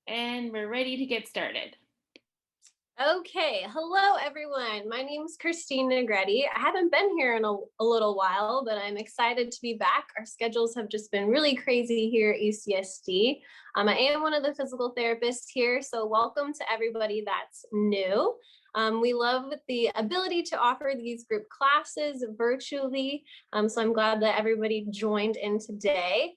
And we're ready to get started. Okay, hello everyone. My name is Christine Negretti. I haven't been here in a little while, but I'm excited to be back. Our schedules have just been really crazy here at UCSD. I am one of the physical therapists here, so welcome to everybody that's new. We love the ability to offer these group classes virtually, so I'm glad that everybody joined in today.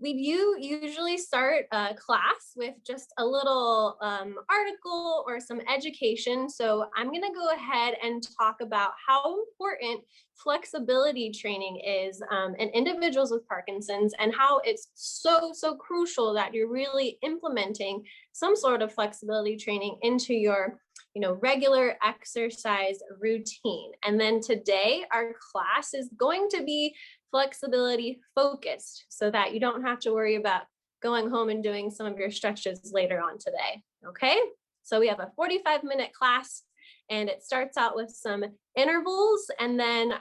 We usually start a class with just a little article or some education. So I'm going to go ahead and talk about how important flexibility training is in individuals with Parkinson's, and how it's so crucial that you're really implementing some sort of flexibility training into your regular exercise routine. And then today our class is going to be flexibility focused, so that you don't have to worry about going home and doing some of your stretches later on today. Okay, so we have a 45-minute class, and it starts out with some intervals and then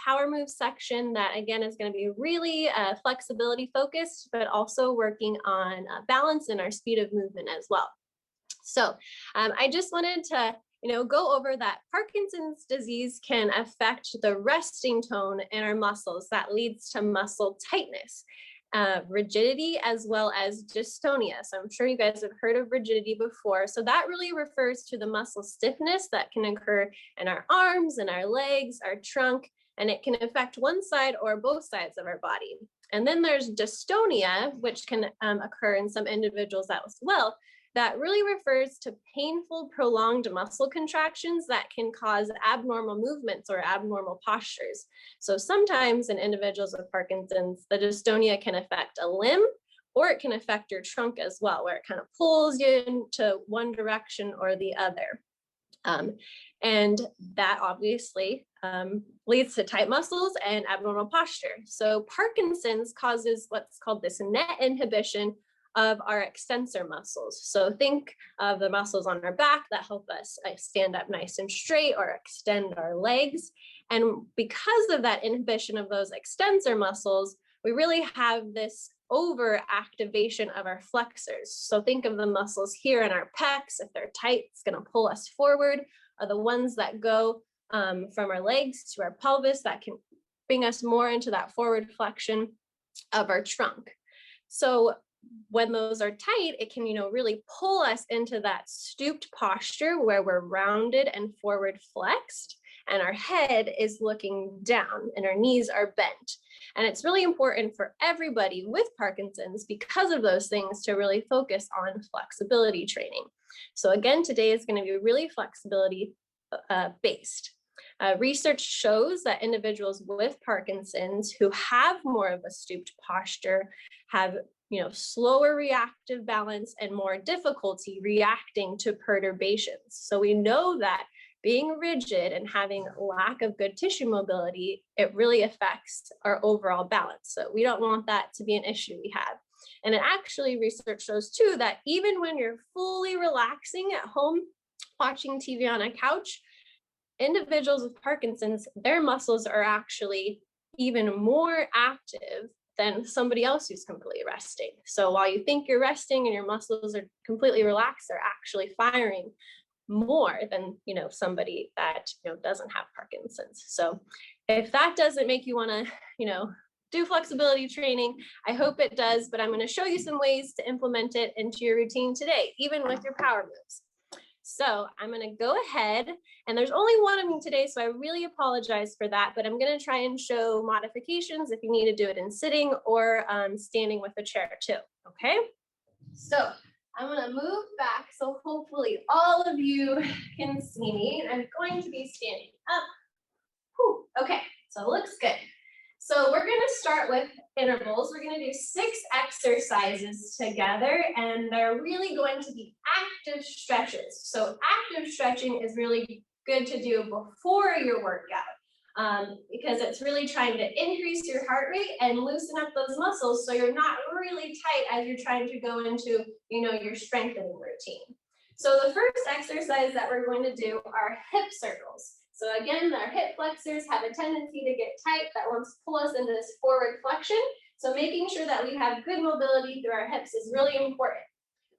power move section that again is going to be really flexibility focused, but also working on balance and our speed of movement as well. So I just wanted to go over that Parkinson's disease can affect the resting tone in our muscles. That leads to muscle tightness, rigidity, as well as dystonia. So I'm sure you guys have heard of rigidity before. So that really refers to the muscle stiffness that can occur in our arms and our legs, our trunk, and it can affect one side or both sides of our body. And then there's dystonia, which can occur in some individuals as well. That really refers to painful, prolonged muscle contractions that can cause abnormal movements or abnormal postures. So sometimes in individuals with Parkinson's, the dystonia can affect a limb, or it can affect your trunk as well, where it kind of pulls you into one direction or the other. And that obviously leads to tight muscles and abnormal posture. So Parkinson's causes what's called this net inhibition of our extensor muscles. So think of the muscles on our back that help us stand up nice and straight or extend our legs. And because of that inhibition of those extensor muscles, we really have this overactivation of our flexors. So think of the muscles here in our pecs. If they're tight, it's going to pull us forward. Are the ones that go from our legs to our pelvis that can bring us more into that forward flexion of our trunk. So when those are tight, it can, really pull us into that stooped posture where we're rounded and forward flexed, and our head is looking down and our knees are bent. And it's really important for everybody with Parkinson's, because of those things, to really focus on flexibility training. So again, today is going to be really flexibility based. Research shows that individuals with Parkinson's who have more of a stooped posture have slower reactive balance and more difficulty reacting to perturbations. So we know that being rigid and having lack of good tissue mobility, it really affects our overall balance. So we don't want that to be an issue we have. And it actually, research shows too, that even when you're fully relaxing at home, watching TV on a couch, individuals with Parkinson's, their muscles are actually even more active than somebody else who's completely resting. So while you think you're resting and your muscles are completely relaxed, they're actually firing more than somebody that doesn't have Parkinson's. So if that doesn't make you want to do flexibility training, I hope it does, but I'm going to show you some ways to implement it into your routine today, even with your power moves. So I'm going to go ahead, and there's only one of me today, so I really apologize for that, but I'm going to try and show modifications if you need to do it in sitting or standing with a chair too, okay? So I'm going to move back so hopefully all of you can see me. I'm going to be standing up. Whew. Okay, so it looks good. So we're going to start with intervals. We're going to do 6 exercises together, and they're really going to be active stretches. So active stretching is really good to do before your workout because it's really trying to increase your heart rate and loosen up those muscles so you're not really tight as you're trying to go into, your strengthening routine. So the first exercise that we're going to do are hip circles. So again, our hip flexors have a tendency to get tight. That wants to pull us into this forward flexion. So making sure that we have good mobility through our hips is really important.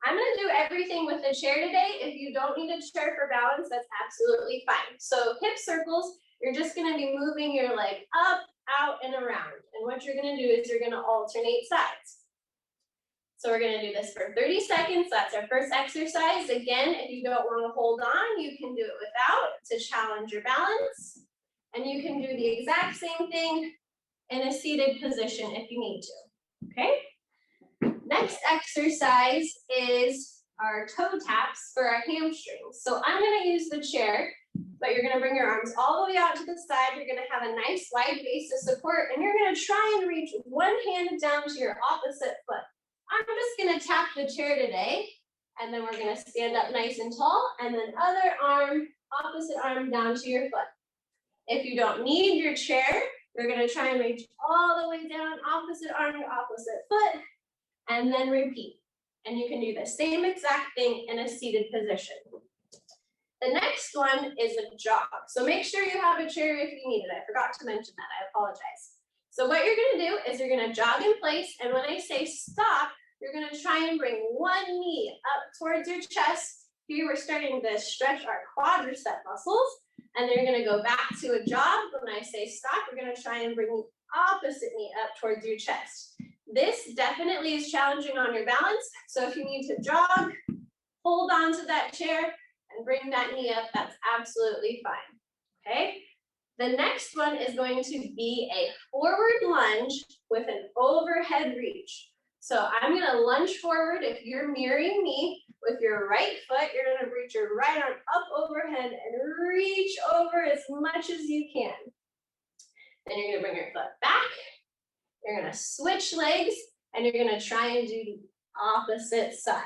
I'm going to do everything with the chair today. If you don't need a chair for balance, that's absolutely fine. So hip circles, you're just going to be moving your leg up, out, and around. And what you're going to do is you're going to alternate sides. So we're going to do this for 30 seconds. That's our first exercise. Again, if you don't want to hold on, you can do it without to challenge your balance. And you can do the exact same thing in a seated position if you need to. Okay? Next exercise is our toe taps for our hamstrings. So I'm going to use the chair, but you're going to bring your arms all the way out to the side. You're going to have a nice wide base of support, and you're going to try and reach one hand down to your opposite foot. I'm just going to tap the chair today, and then we're going to stand up nice and tall, and then other arm, opposite arm down to your foot. If you don't need your chair, you're going to try and reach all the way down, opposite arm to opposite foot, and then repeat. And you can do the same exact thing in a seated position. The next one is a jog. So make sure you have a chair if you need it. I forgot to mention that. I apologize. So what you're going to do is you're going to jog in place, and when I say stop, you're going to try and bring one knee up towards your chest. Here we're starting to stretch our quadricep muscles, and then you're going to go back to a jog. When I say stop, you're going to try and bring the opposite knee up towards your chest. This definitely is challenging on your balance, so if you need to jog, hold on to that chair and bring that knee up. That's absolutely fine. Okay? The next one is going to be a forward lunge with an overhead reach. So I'm going to lunge forward. If you're mirroring me with your right foot, you're going to reach your right arm up overhead and reach over as much as you can. Then you're going to bring your foot back. You're going to switch legs, and you're going to try and do the opposite side.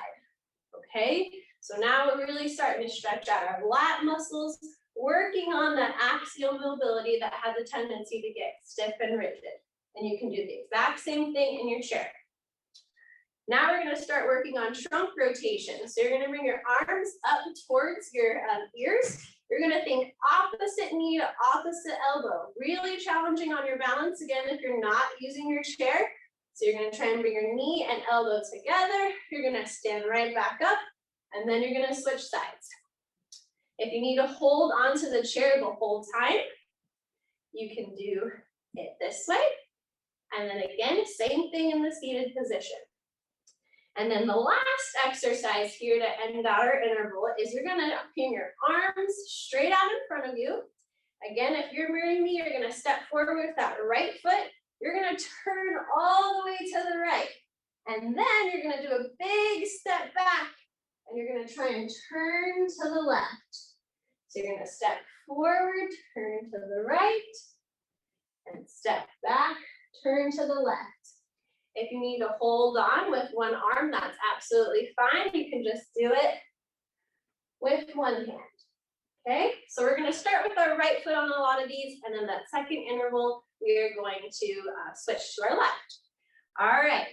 Okay? So now we're really starting to stretch out our lat muscles, working on that axial mobility that has a tendency to get stiff and rigid. And you can do the exact same thing in your chair. Now we're going to start working on trunk rotation. So you're going to bring your arms up towards your ears. You're going to think opposite knee to opposite elbow. Really challenging on your balance, again, if you're not using your chair. So you're going to try and bring your knee and elbow together. You're going to stand right back up, and then you're going to switch sides. If you need to hold onto the chair the whole time, you can do it this way. And then again, same thing in the seated position. And then the last exercise here to end our interval is you're going to pin your arms straight out in front of you. Again, if you're mirroring me, you're going to step forward with that right foot. You're going to turn all the way to the right. And then you're going to do a big step back, and you're going to try and turn to the left. So you're going to step forward, turn to the right, and step back, turn to the left. If you need to hold on with one arm, that's absolutely fine. You can just do it with one hand. Okay, so we're going to start with our right foot on a lot of these, and then that second interval, we are going to switch to our left. All right,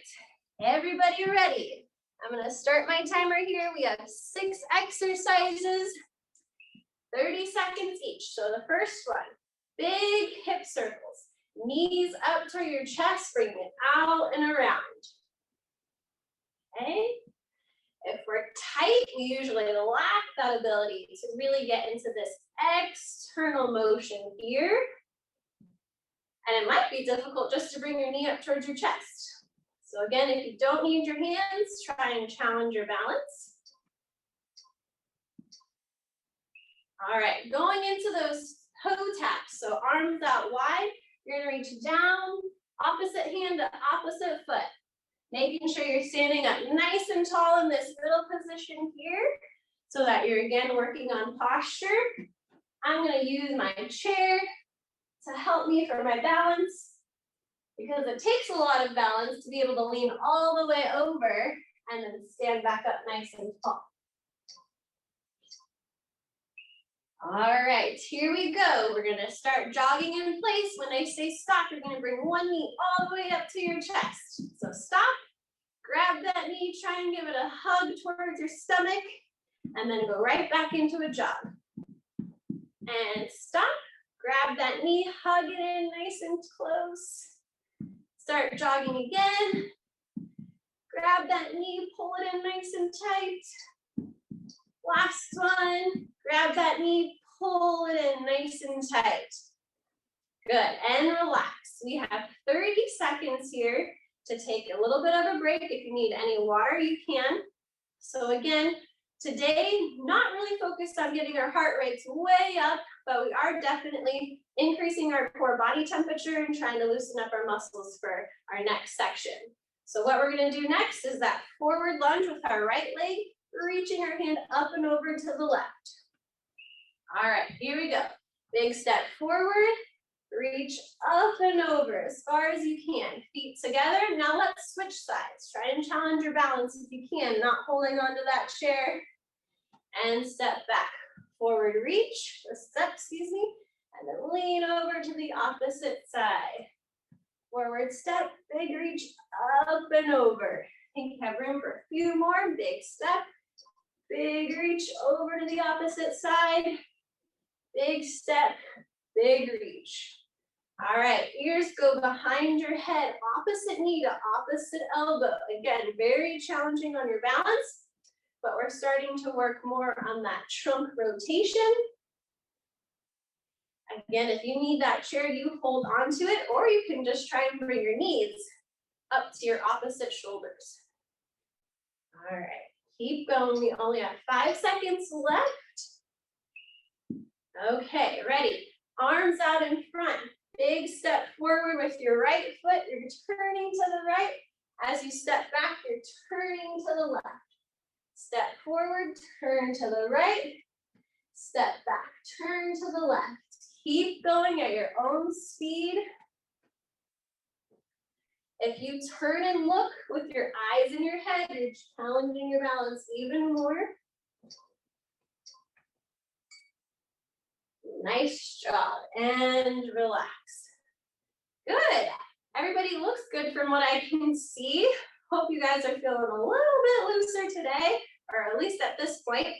everybody ready? I'm going to start my timer here. We have 6 exercises, 30 seconds each. So the first one, big hip circles. Knees up to your chest, bring it out and around. Okay? If we're tight, we usually lack that ability to really get into this external motion here. And it might be difficult just to bring your knee up towards your chest. So again, if you don't need your hands, try and challenge your balance. All right, going into those toe taps. So arms out wide. You're going to reach down, opposite hand to opposite foot. Making sure you're standing up nice and tall in this middle position here so that you're again working on posture. I'm going to use my chair to help me for my balance because it takes a lot of balance to be able to lean all the way over and then stand back up nice and tall. All right, here we go. We're going to start jogging in place. When I say stop, you're going to bring one knee all the way up to your chest. So stop, grab that knee, try and give it a hug towards your stomach, and then go right back into a jog. And stop, grab that knee, hug it in nice and close. Start jogging again. Grab that knee, pull it in nice and tight. Last one. Grab that knee, pull it in nice and tight. Good, and relax. We have 30 seconds here to take a little bit of a break. If you need any water, you can. So again, today, not really focused on getting our heart rates way up, but we are definitely increasing our core body temperature and trying to loosen up our muscles for our next section. So what we're gonna do next is that forward lunge with our right leg, reaching our hand up and over to the left. All right, here we go. Big step forward, reach up and over as far as you can. Feet together. Now let's switch sides. Try and challenge your balance if you can, not holding onto that chair. And step back. Forward reach, excuse me, and then lean over to the opposite side. Forward step, big reach up and over. I think you have room for a few more. Big step, big reach over to the opposite side. Big step, big reach. All right, ears go behind your head, opposite knee to opposite elbow. Again, very challenging on your balance, but we're starting to work more on that trunk rotation. Again, if you need that chair, you hold on to it, or you can just try and bring your knees up to your opposite shoulders. All right, keep going. We only have 5 seconds left. Okay, ready. Arms out in front. Big step forward with your right foot. You're turning to the right. As you step back, you're turning to the left. Step forward, turn to the right. Step back, turn to the left. Keep going at your own speed. If you turn and look with your eyes in your head, you're challenging your balance even more. Nice job, and relax. Good. Everybody looks good from what I can see. Hope you guys are feeling a little bit looser today, or at least at this point.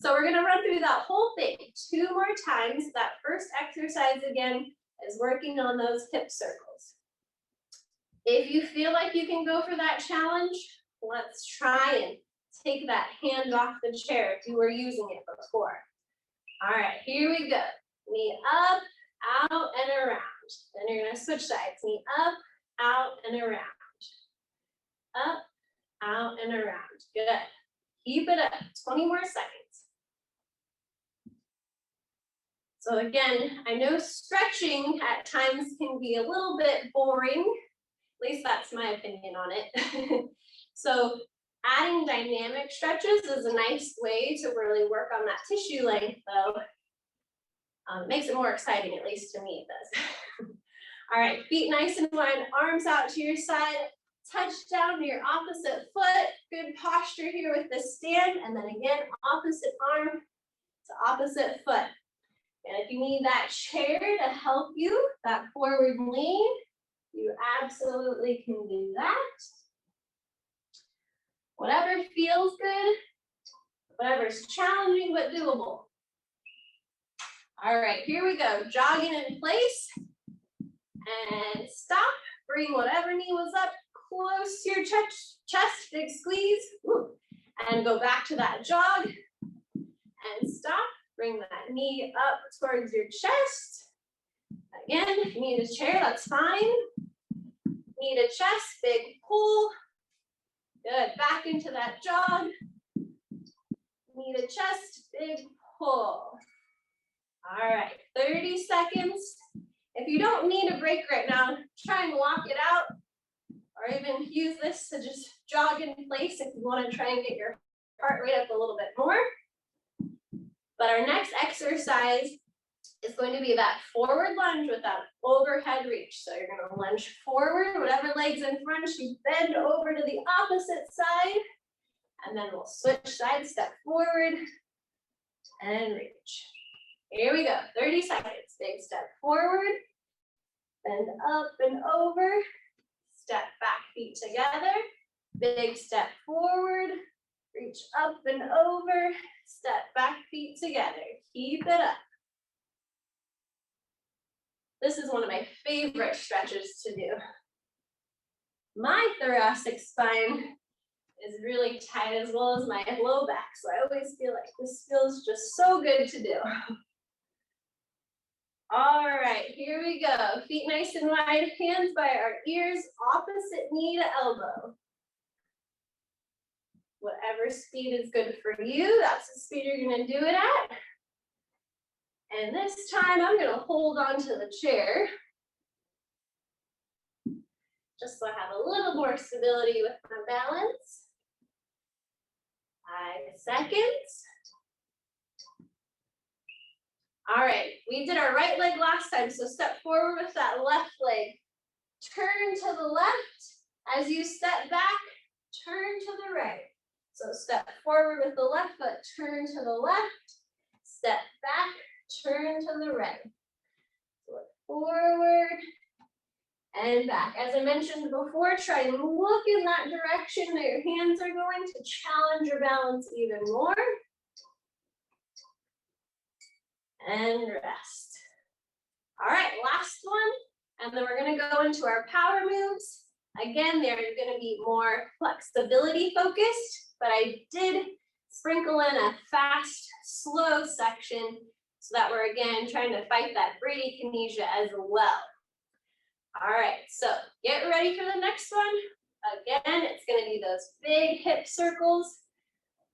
So we're gonna run through that whole thing 2 more times. That first exercise again is working on those hip circles. If you feel like you can go for that challenge, let's try and take that hand off the chair if you were using it before. All right, here we go. Knee up, out, and around. Then you're gonna switch sides. Knee up, out, and around. Up, out, and around. Good. Keep it up. 20 more seconds. So again, I know stretching at times can be a little bit boring. At least that's my opinion on it. So adding dynamic stretches is a nice way to really work on that tissue length, though. It makes it more exciting, at least to me it does. All right, feet nice and wide, arms out to your side, touch down to your opposite foot. Good posture here with the stand, and then again, opposite arm to opposite foot. And if you need that chair to help you, that forward lean, you absolutely can do that. Whatever feels good, whatever's challenging but doable. All right, here we go. Jogging in place and stop. Bring whatever knee was up close to your chest, big squeeze. Woo. And go back to that jog and stop. Bring that knee up towards your chest. Again, if you need a chair, that's fine. Need a chest, big pull. Good, back into that jog. Need a chest, big pull. All right, 30 seconds. If you don't need a break right now, try and walk it out, or even use this to just jog in place if you want to try and get your heart rate up a little bit more. But our next exercise is going to be that forward lunge with that overhead reach. So you're going to lunge forward, whatever leg's in front, you bend over to the opposite side, and then we'll switch sides, step forward, and reach. Here we go, 30 seconds. Big step forward, bend up and over, step back, feet together, big step forward, reach up and over, step back, feet together. Keep it up. This is one of my favorite stretches to do. My thoracic spine is really tight, as well as my low back. So I always feel like this feels just so good to do. All right, here we go. Feet nice and wide, hands by our ears, opposite knee to elbow. Whatever speed is good for you, that's the speed you're gonna do it at. And this time I'm gonna hold on to the chair, just so I have a little more stability with my balance. 5 seconds. All right, we did our right leg last time, so step forward with that left leg. Turn to the left. As you step back, turn to the right. So step forward with the left foot, turn to the left, step back, turn to the right. Look forward and back. As I mentioned before, try and look in that direction that your hands are going to challenge your balance even more. And rest. All right, last one. And then we're gonna go into our power moves. Again, they're gonna be more flexibility focused, but I did sprinkle in a fast, slow section so that we're again trying to fight that bradykinesia as well. All right, so get ready for the next one. Again, it's gonna be those big hip circles.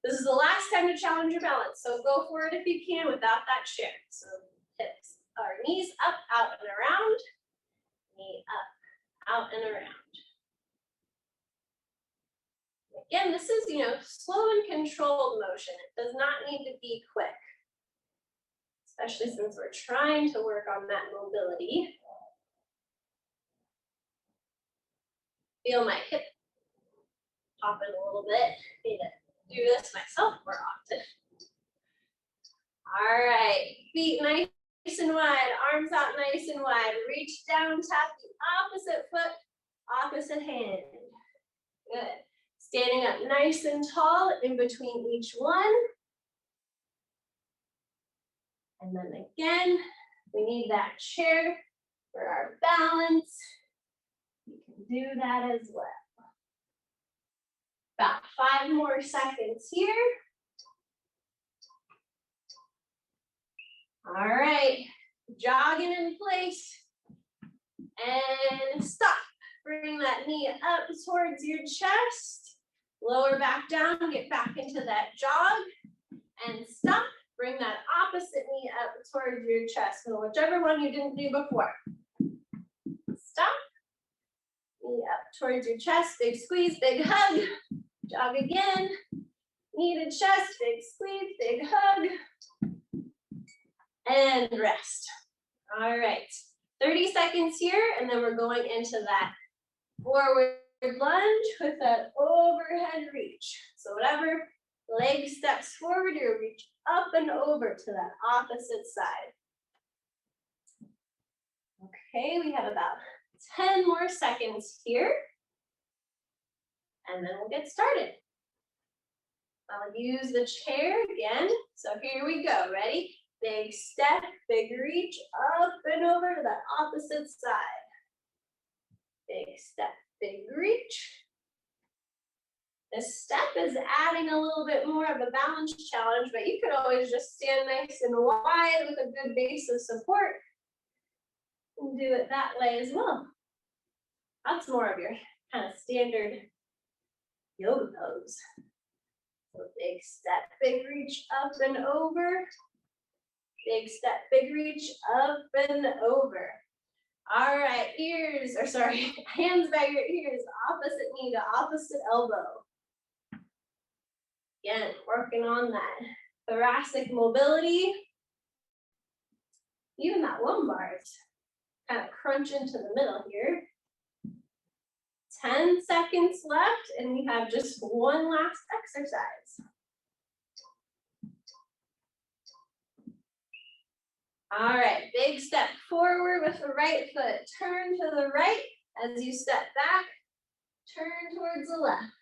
This is the last time to challenge your balance, so go for it if you can without that chair. So hips, or knees up, out and around, knee up, out and around. Again, this is, slow and controlled motion. It does not need to be quick, especially since we're trying to work on that mobility. Feel my hip popping a little bit. Need to do this myself more often. All right, feet nice and wide, arms out nice and wide. Reach down, tap the opposite foot, opposite hand. Good. Standing up nice and tall in between each one. And then again, we need that chair for our balance. You can do that as well. About 5 more seconds here. All right, jogging in place and stop. Bring that knee up towards your chest. Lower back down, get back into that jog and stop. Bring that opposite knee up towards your chest. So whichever one you didn't do before. Stop. Knee up towards your chest, big squeeze, big hug. Jog again. Knee to chest, big squeeze, big hug. And rest. All right, 30 seconds here, and then we're going into that forward lunge with that overhead reach. So whatever leg steps forward, you reach up and over to that opposite side. Okay, we have about 10 more seconds here, and then we'll get started. I'll use the chair again. So here we go, ready? Big step, big reach, up and over to that opposite side. Big step, big reach. This step is adding a little bit more of a balance challenge, but you could always just stand nice and wide with a good base of support and do it that way as well. That's more of your kind of standard yoga pose. So big step, big reach, up and over. Big step, big reach, up and over. All right, hands by your ears, opposite knee to opposite elbow. Again, working on that thoracic mobility. Even that lumbar is kind of crunch into the middle here. 10 seconds left, and we have just one last exercise. All right, big step forward with the right foot. Turn to the right as you step back. Turn towards the left.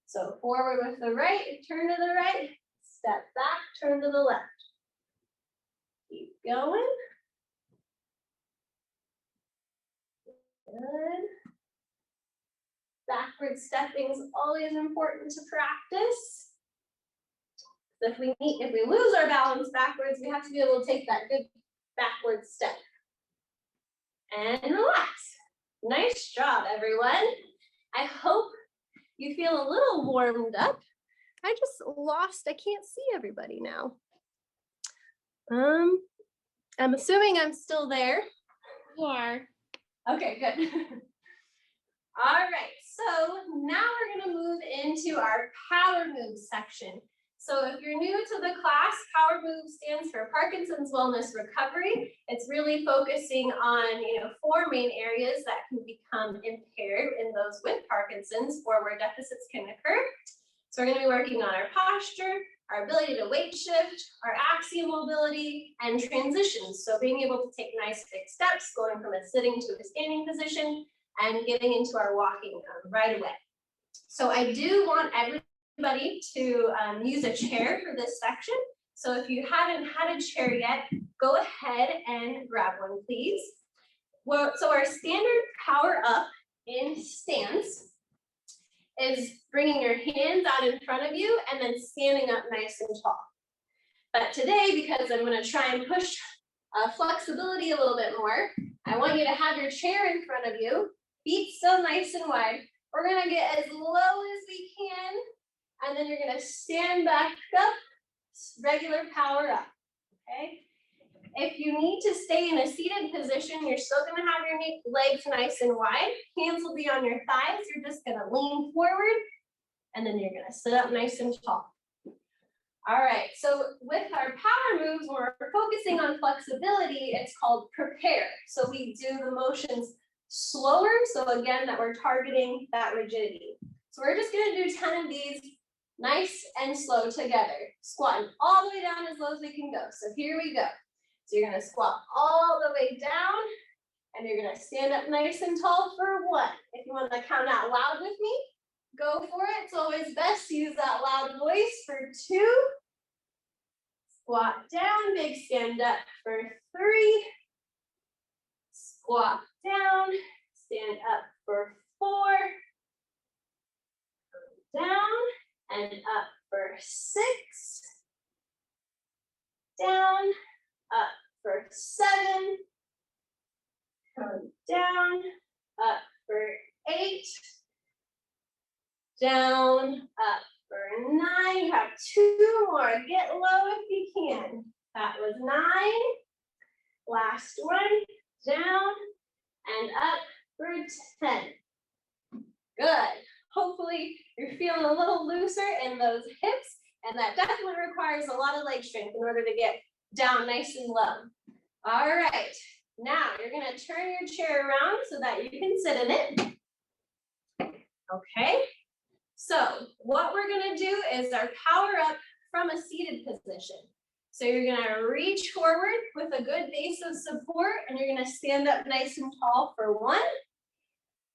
So forward with the right, turn to the right, step back, turn to the left. Keep going. Good. Back backward stepping is always important to practice. So if we lose our balance backwards, we have to be able to take that good backward step. And relax. Nice job, everyone. I hope you feel a little warmed up. I can't see everybody now. I'm assuming I'm still there. You are. Okay, good. All right, so now we're gonna move into our power moves section. So if you're new to the class, Power Move stands for Parkinson's Wellness Recovery. It's really focusing on 4 main areas that can become impaired in those with Parkinson's or where deficits can occur. So we're going to be working on our posture, our ability to weight shift, our axial mobility, and transitions. So being able to take nice big steps, going from a sitting to a standing position, and getting into our walking right away. So I do want everybody to use a chair for this section. So if you haven't had a chair yet, go ahead and grab one, please. Well, so our standard power up in stance is bringing your hands out in front of you and then standing up nice and tall. But today, because I'm going to try and push flexibility a little bit more, I want you to have your chair in front of you, feet still nice and wide. We're going to get as low as we can, and then you're going to stand back up, regular power up, okay? If you need to stay in a seated position, you're still going to have your legs nice and wide. Hands will be on your thighs. You're just going to lean forward, and then you're going to sit up nice and tall. All right, so with our power moves, we're focusing on flexibility. It's called prepare. So we do the motions slower. So again, that we're targeting that rigidity. So we're just going to do 10 of these nice and slow together. Squatting all the way down as low as we can go. So here we go. So you're going to squat all the way down, and you're going to stand up nice and tall for 1. If you want to count out loud with me, go for it. It's always best to use that loud voice for 2. Squat down, big stand up for 3. Squat down, stand up for 4. Down and up for 6. Down, up for 7. Come down, up for 8. Down, up for 9. You have 2 more. Get low if you can. That was 9. Last one. Down and up for 10. Good. Hopefully you're feeling a little looser in those hips, and that definitely requires a lot of leg strength in order to get down nice and low. All right. Now you're going to turn your chair around so that you can sit in it. Okay. So what we're going to do is our power up from a seated position. So you're going to reach forward with a good base of support, and you're going to stand up nice and tall for 1.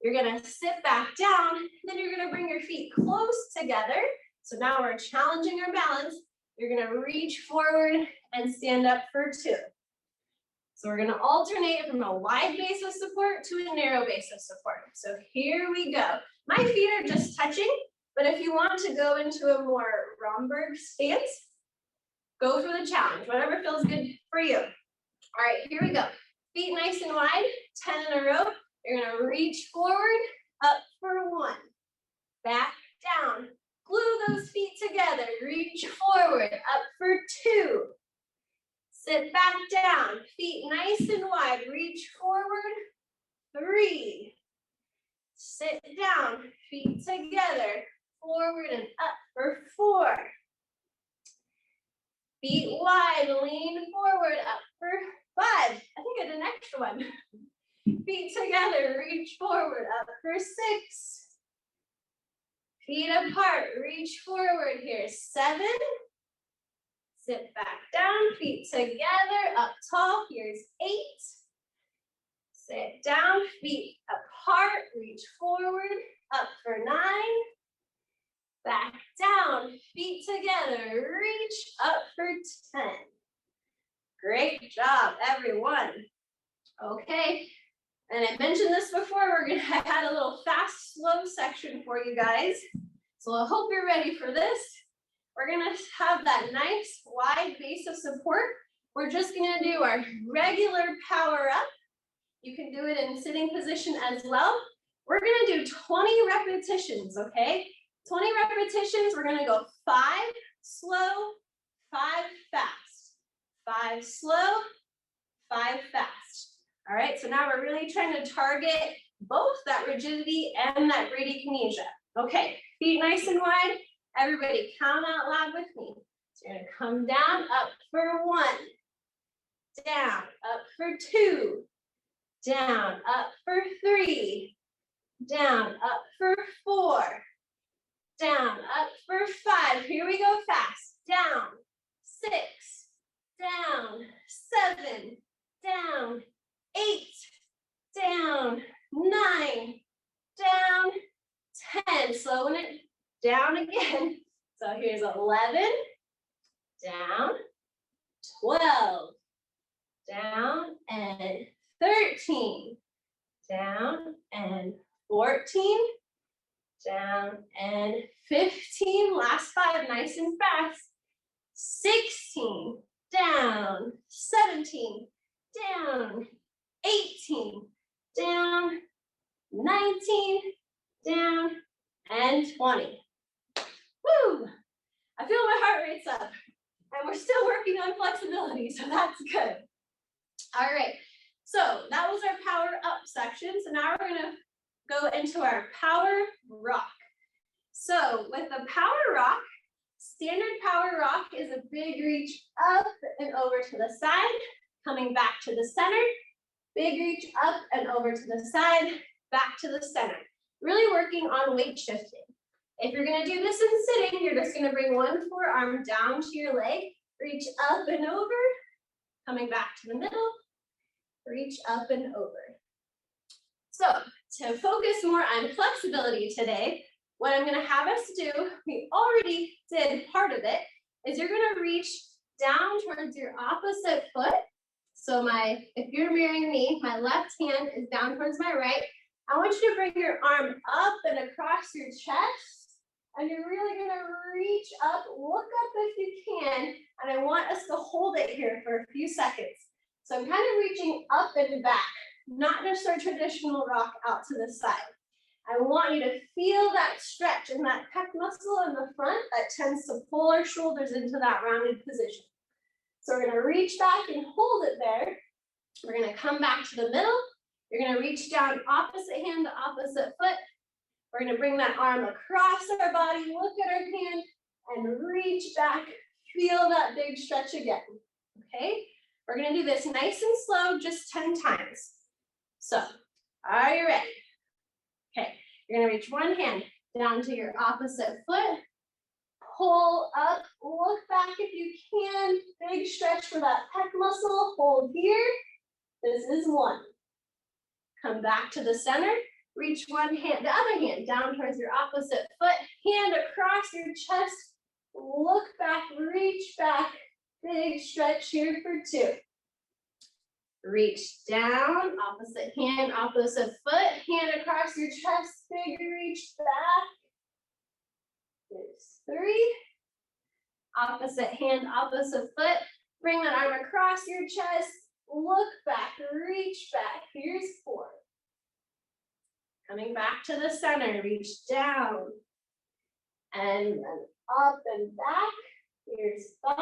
You're going to sit back down, then you're going to bring your feet close together. So now we're challenging our balance. You're going to reach forward and stand up for 2. So we're going to alternate from a wide base of support to a narrow base of support. So here we go. My feet are just touching, but if you want to go into a more Romberg stance, go for the challenge, whatever feels good for you. All right, here we go. Feet nice and wide, 10 in a row. You're going to reach forward, up for 1. Back down. Glue those feet together. Reach forward, up for 2. Sit back down. Feet nice and wide. Reach forward, 3. Sit down. Feet together. Forward and up for 4. Feet wide. Lean forward, up for 5. I think I did an extra one. Feet together, reach forward, up for 6. Feet apart, reach forward here, 7. Sit back down, feet together, up tall, here's 8. Sit down, feet apart, reach forward, up for 9. Back down, feet together, reach, up for 10. Great job, everyone. Okay. And I mentioned this before, we're going to add a little fast, slow section for you guys. So I hope you're ready for this. We're gonna have that nice wide base of support. We're just gonna do our regular power up. You can do it in sitting position as well. We're gonna do 20 repetitions, okay? 20 repetitions, we're gonna go 5 slow, 5 fast. 5 slow, 5 fast. All right, so now we're really trying to target both that rigidity and that bradykinesia. Okay, feet nice and wide. Everybody count out loud with me. So you're gonna come down, up for 1, down, up for 2, down, up for 3, down, up for 4, down, up for 5. Here we go fast. Down, 6, down, 7, down, 8, down, 9, down, 10. Slowing it down again. So here's 11, down, 12, down, and 13, down, and 14, down, and 15. Last 5, nice and fast. 16, down, 17, down, 18, down, 19, down, and 20. Woo! I feel my heart rate's up. And we're still working on flexibility, so that's good. All right, so that was our power up section. So now we're gonna go into our power rock. So with the power rock, standard power rock is a big reach up and over to the side, coming back to the center, big reach up and over to the side, back to the center. Really working on weight shifting. If you're gonna do this in sitting, you're just gonna bring one forearm down to your leg, reach up and over, coming back to the middle, reach up and over. So to focus more on flexibility today, what I'm gonna have us do, we already did part of it, is you're gonna reach down towards your opposite foot. So if you're mirroring me, my left hand is down towards my right. I want you to bring your arm up and across your chest, and you're really gonna reach up, look up if you can, and I want us to hold it here for a few seconds. So I'm kind of reaching up and back, not just our traditional rock out to the side. I want you to feel that stretch in that pec muscle in the front that tends to pull our shoulders into that rounded position. So we're gonna reach back and hold it there. We're gonna come back to the middle. You're gonna reach down opposite hand to opposite foot. We're gonna bring that arm across our body, look at our hand, and reach back. Feel that big stretch again, okay? We're gonna do this nice and slow, just 10 times. So, are you ready? Okay, you're gonna reach one hand down to your opposite foot, pull up, look back if you can, big stretch for that pec muscle, hold here. This is 1. Come back to the center, reach one hand, the other hand down towards your opposite foot, hand across your chest, look back, reach back, big stretch here for 2. Reach down, opposite hand, opposite foot, hand across your chest, big reach back. There's 3. Opposite hand, opposite foot, bring that arm across your chest, look back, reach back. Here's 4. Coming back to the center, reach down and then up and back. Here's 5.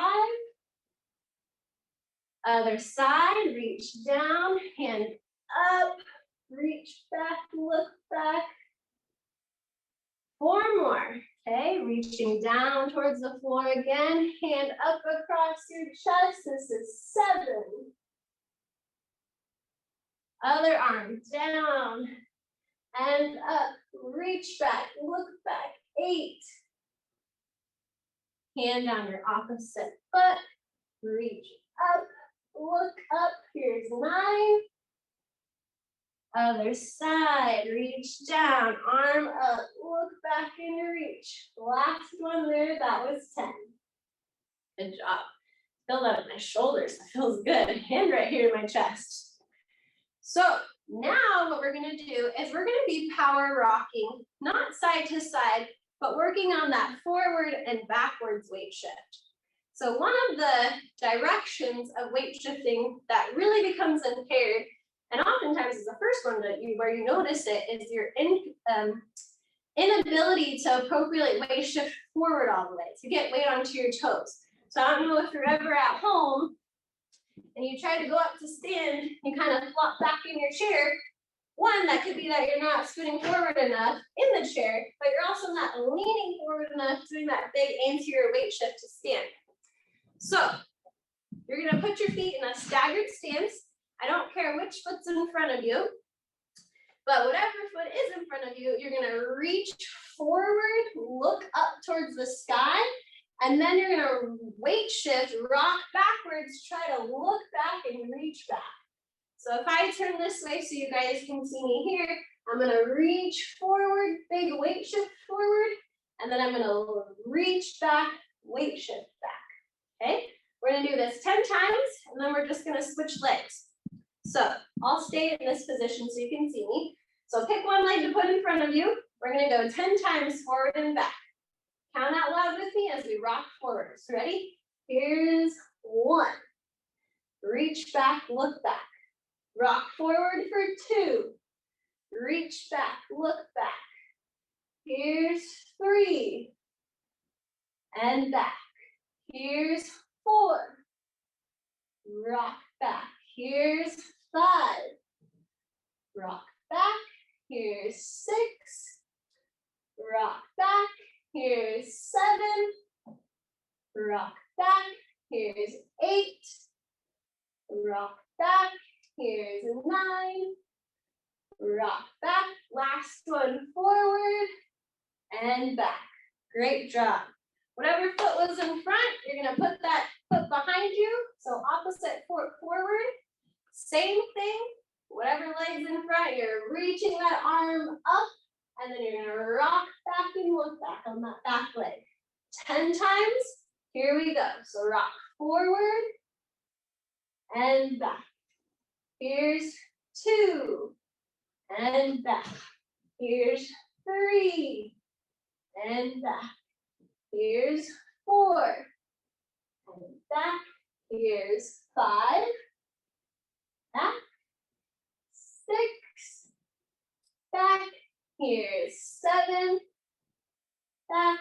Other side, reach down, hand up, reach back, look back. 4 more, okay? Reaching down towards the floor again, hand up across your chest. This is 7. Other arm down and up, reach back, look back. 8. Hand on your opposite foot, reach up, look up. Here's 9. Other side, reach down, arm up, look back and reach. Last one there, that was 10. Good job. Feel that in my shoulders, that feels good. Hand right here in my chest. So Now what we're gonna do is we're gonna be power rocking, not side to side, but working on that forward and backwards weight shift. So one of the directions of weight shifting that really becomes impaired, and oftentimes is the first one where you notice it, is your inability to appropriately weight shift forward all the way, to get weight onto your toes. So I don't know if you're ever at home and you try to go up to stand, you kind of flop back in your chair. One, that could be that you're not scooting forward enough in the chair, but you're also not leaning forward enough, doing that big anterior weight shift to stand. So you're gonna put your feet in a staggered stance. I don't care which foot's in front of you, but whatever foot is in front of you, you're gonna reach forward, look up towards the sky, and then you're gonna weight shift, rock backwards, try to look back and reach back. So if I turn this way so you guys can see me here, I'm gonna reach forward, big weight shift forward, and then I'm gonna reach back, weight shift back, okay? We're gonna do this 10 times, and then we're just gonna switch legs. So I'll stay in this position so you can see me. So pick one leg to put in front of you. We're gonna go 10 times forward and back. Count out loud with me as we rock forward. So ready? Here's 1. Reach back, look back. Rock forward for 2. Reach back, look back. Here's 3. And back. Here's 4. Rock back. Here's 5. Rock back. Here's 6. Rock back. Here's 7. Rock back. Here's 8. Rock back. Here's 9. Rock back. Last one, forward and back. Great job. Whatever foot was in front, you're gonna put that foot behind you. So opposite foot forward. Same thing. Whatever leg's in front, you're reaching that arm up, and then you're gonna rock back and look back on that back leg. 10 times. Here we go. So rock forward and back. Here's 2 and back. Here's 3 and back. Here's 4 and back. Here's 5. Back. 6. Back. Here's 7. Back.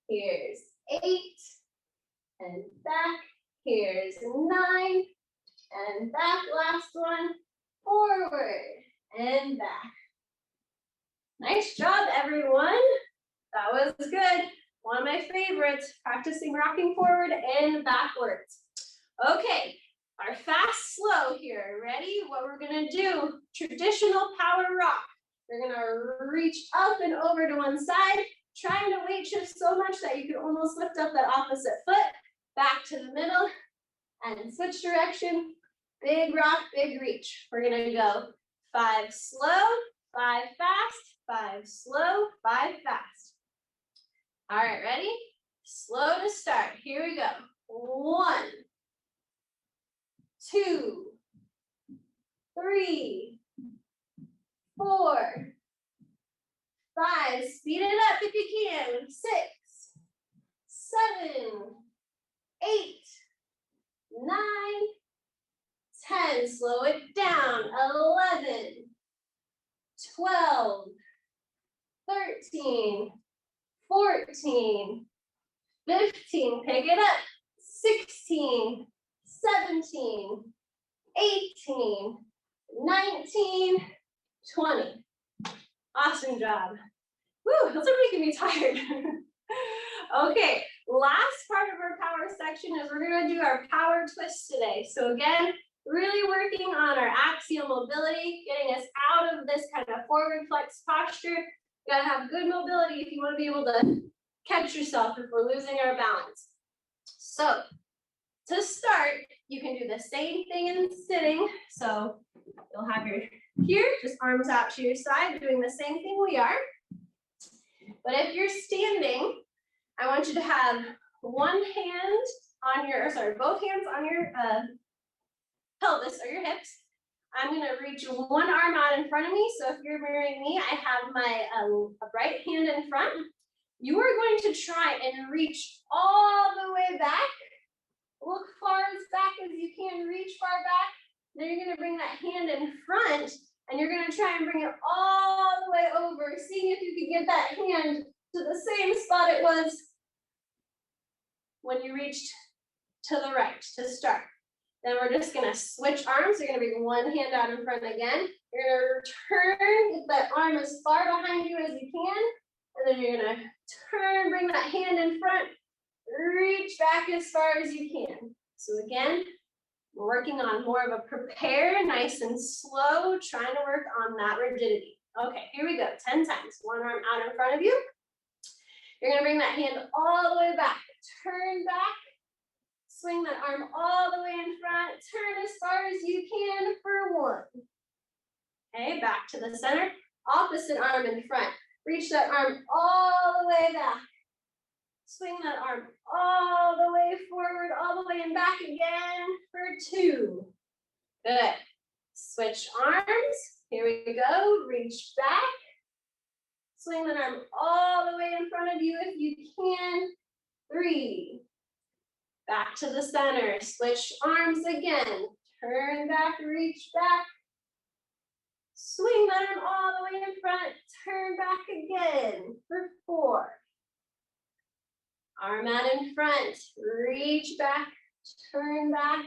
Here's 8. And back. Here's 9. And back. Last one. Forward and back. Nice job, everyone. That was good. One of my favorites, practicing rocking forward and backwards. Okay, our fast, slow here. Ready? What we're gonna do, traditional power rock. We're gonna reach up and over to one side, trying to weight shift so much that you can almost lift up that opposite foot, back to the middle, and switch direction. Big rock, big reach. We're gonna go 5 slow, 5 fast, 5 slow, 5 fast. All right, ready? Slow to start. Here we go. 1, 2, 3, 4, 5. Speed it up if you can. 6, 7, 8, 9, 10. Slow it down. 11, 12, 13, 14, 15. Pick it up. 16, 17, 18, 19, 20. Awesome job. Woo, those are making me tired. Okay, last part of our power section is we're gonna do our power twist today. So again, really working on our axial mobility, getting us out of this kind of forward flex posture. You gotta have good mobility if you wanna be able to catch yourself if we're losing our balance. So to start, you can do the same thing in sitting. So you'll have your here, just arms out to your side, doing the same thing we are. But if you're standing, I want you to have one hand on your, both hands on your pelvis or your hips. I'm gonna reach one arm out in front of me. So if you're mirroring me, I have my right hand in front. You are going to try and reach all the way back. Look far as back as you can, reach far back. Then you're gonna bring that hand in front and you're gonna try and bring it all the way over, seeing if you can get that hand to the same spot it was when you reached to the right to start. Then we're just gonna switch arms. You're gonna bring one hand out in front again. You're gonna turn, get that arm as far behind you as you can. And then you're gonna turn, bring that hand in front, reach back as far as you can. So again, we're working on more of a prepare, nice and slow, trying to work on that rigidity. Okay, here we go, 10 times. One arm out in front of you. You're gonna bring that hand all the way back. Turn back, swing that arm all the way in front, turn as far as you can for one. Okay, back to the center, opposite arm in front. Reach that arm all the way back. Swing that arm all the way forward, all the way and back again for two. Good. Switch arms. Here we go. Reach back. Swing that arm all the way in front of you if you can. Three. Back to the center. Switch arms again. Turn back, reach back. Swing that arm all the way in front. Turn back again for four. Arm out in front, reach back, turn back,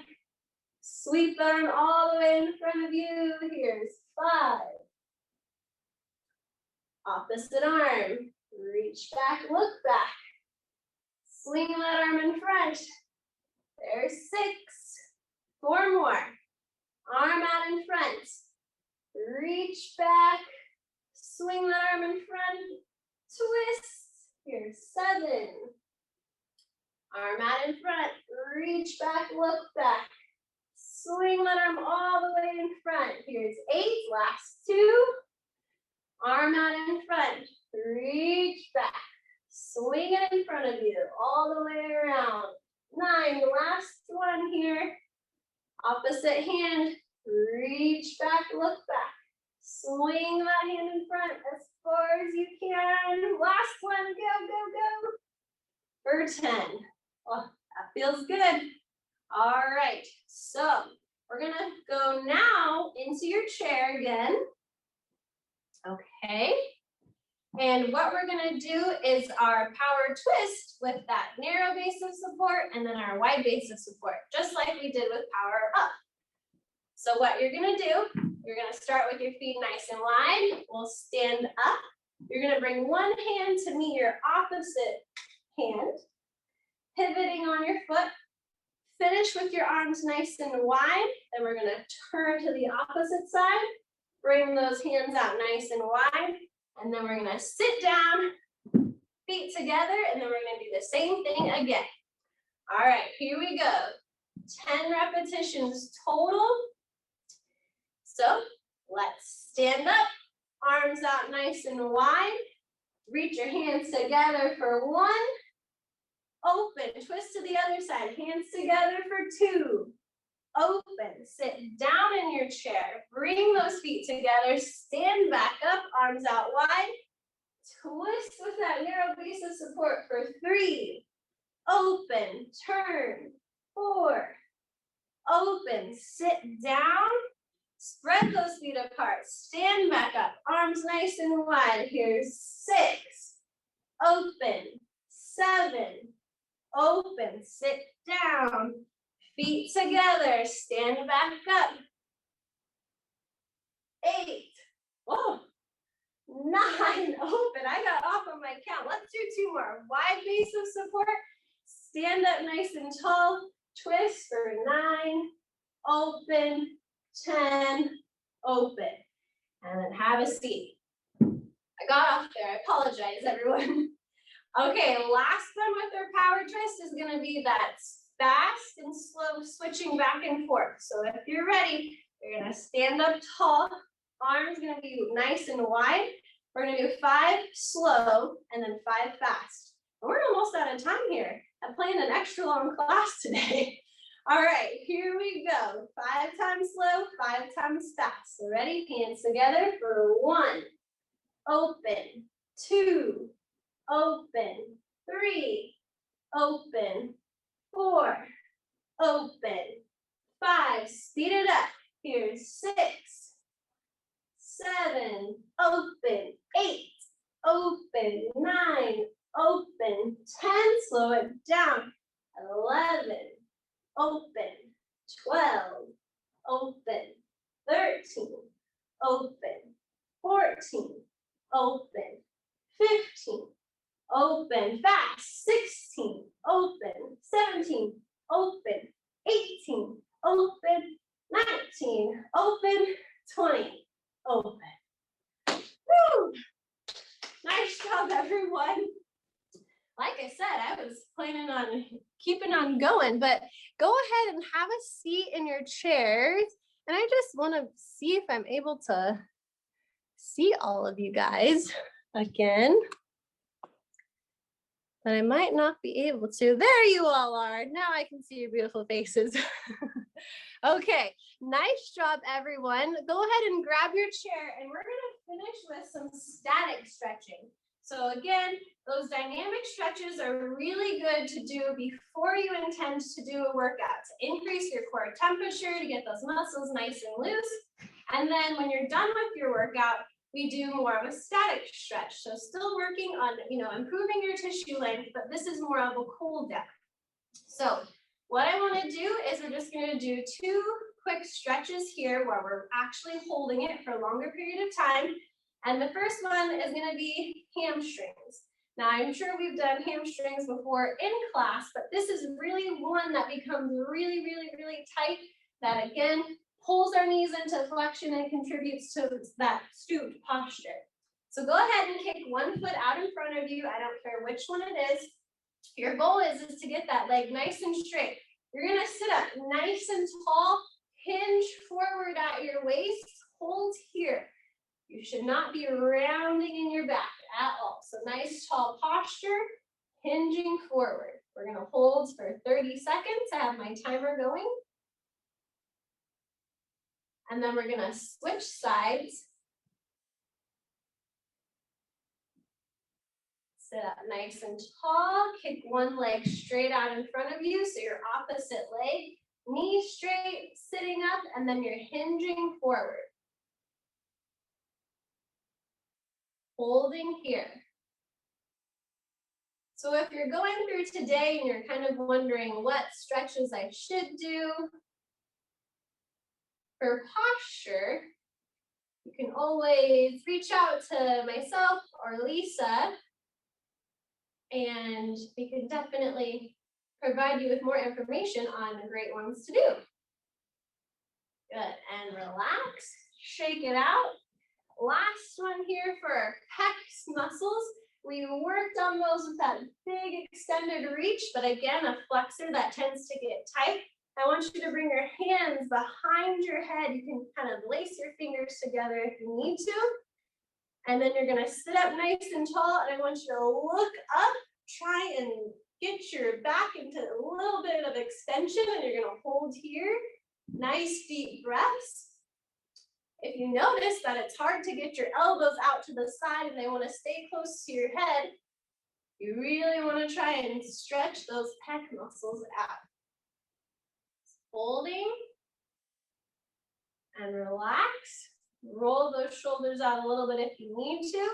sweep the arm all the way in front of you. Here's five. Opposite arm, reach back, look back. Swing that arm in front. There's six. Four more. Arm out in front. Reach back, swing that arm in front, twist. Here's seven. Arm out in front, reach back, look back. Swing that arm all the way in front. Here's eight, last two. Arm out in front, reach back. Swing it in front of you, all the way around. Nine, last one here. Opposite hand, reach back, look back. Swing that hand in front as far as you can. Last one, go, go, go. For 10. Oh, that feels good. All right, so we're gonna go now into your chair again. Okay, and what we're gonna do is our power twist with that narrow base of support and then our wide base of support, just like we did with power up. So what you're gonna do, you're gonna start with your feet nice and wide. We'll stand up. You're gonna bring one hand to meet your opposite hand. Pivoting on your foot, finish with your arms nice and wide. Then we're gonna turn to the opposite side, bring those hands out nice and wide, and then we're gonna sit down, feet together, and then we're gonna do the same thing again. All right, here we go. 10 repetitions total. So let's stand up, arms out nice and wide. Reach your hands together for one. Open, twist to the other side, hands together for two. Open, sit down in your chair, bring those feet together, stand back up, arms out wide. Twist with that narrow base of support for three. Open, turn, four. Open, sit down, spread those feet apart, stand back up, arms nice and wide. Here's six. Open, seven. Open, sit down, feet together, stand back up. 8, oh, 9, open. I got off on my count. Let's do two more. Wide base of support, stand up nice and tall, twist for 9, open, 10, open, and then have a seat. I got off there. I apologize, everyone. Okay, last one with our power twist is going to be that fast and slow switching back and forth. So if you're ready, you're going to stand up tall, arms going to be nice and wide. We're going to do 5 slow and then 5 fast. And we're almost out of time here. I'm playing an extra long class today. All right, here we go. 5 times slow, 5 times fast. So ready? Hands together for 1, open, 2, open, 3, open, 4, open, 5, speed it up. Here's 6, 7, open, 8, open, 9, open, 10, slow it down, 11, open, 12, open, 13, open, 14, open, 15, open, fast, 16, open, 17, open, 18, open, 19, open, 20, open. Woo! Nice job, everyone. Like I said, I was planning on keeping on going, but go ahead and have a seat in your chairs. And I just want to see if I'm able to see all of you guys again. But I might not be able to. There you all are. Now I can see your beautiful faces. Okay, nice job, everyone. Go ahead and grab your chair, and we're going to finish with some static stretching. So again, those dynamic stretches are really good to do before you intend to do a workout, to increase your core temperature, to get those muscles nice and loose. And then when you're done with your workout, we do more of a static stretch. So still working on, improving your tissue length, but this is more of a cool down. So what I want to do is we're just going to do 2 quick stretches here where we're actually holding it for a longer period of time. And the first one is going to be hamstrings. Now, I'm sure we've done hamstrings before in class, but this is really one that becomes really, really, really tight that, again, pulls our knees into flexion and contributes to that stooped posture. So go ahead and kick one foot out in front of you. I don't care which one it is. Your goal is to get that leg nice and straight. You're going to sit up nice and tall, hinge forward at your waist, hold here. You should not be rounding in your back at all. So nice tall posture, hinging forward. We're going to hold for 30 seconds. I have my timer going. And then we're going to switch sides. Sit up nice and tall. Kick one leg straight out in front of you. So your opposite leg, knee straight, sitting up, and then you're hinging forward. Holding here. So if you're going through today and you're kind of wondering what stretches I should do for posture, you can always reach out to myself or Lisa, and we can definitely provide you with more information on the great ones to do. Good, and relax, shake it out. Last one here for our pecs muscles. We worked on those with that big extended reach, but again, a flexor that tends to get tight. I want you to bring your hands behind your head. You can kind of lace your fingers together if you need to. And then you're gonna sit up nice and tall, and I want you to look up, try and get your back into a little bit of extension, and you're gonna hold here. Nice deep breaths. If you notice that it's hard to get your elbows out to the side and they want to stay close to your head, you really want to try and stretch those pec muscles out. Holding and relax. Roll those shoulders out a little bit if you need to.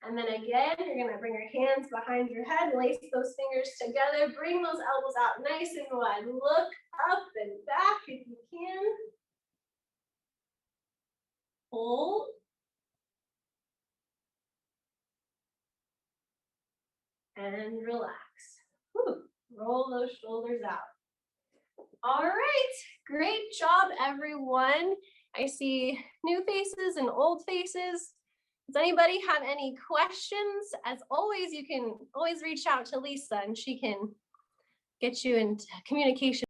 And then again, you're going to bring your hands behind your head, lace those fingers together, bring those elbows out nice and wide. Look up and back if you can. Hold. And relax. Whew. Roll those shoulders out. All right, great job, everyone. I see new faces and old faces. Does anybody have any questions? As always, you can always reach out to Lisa and she can get you into communication.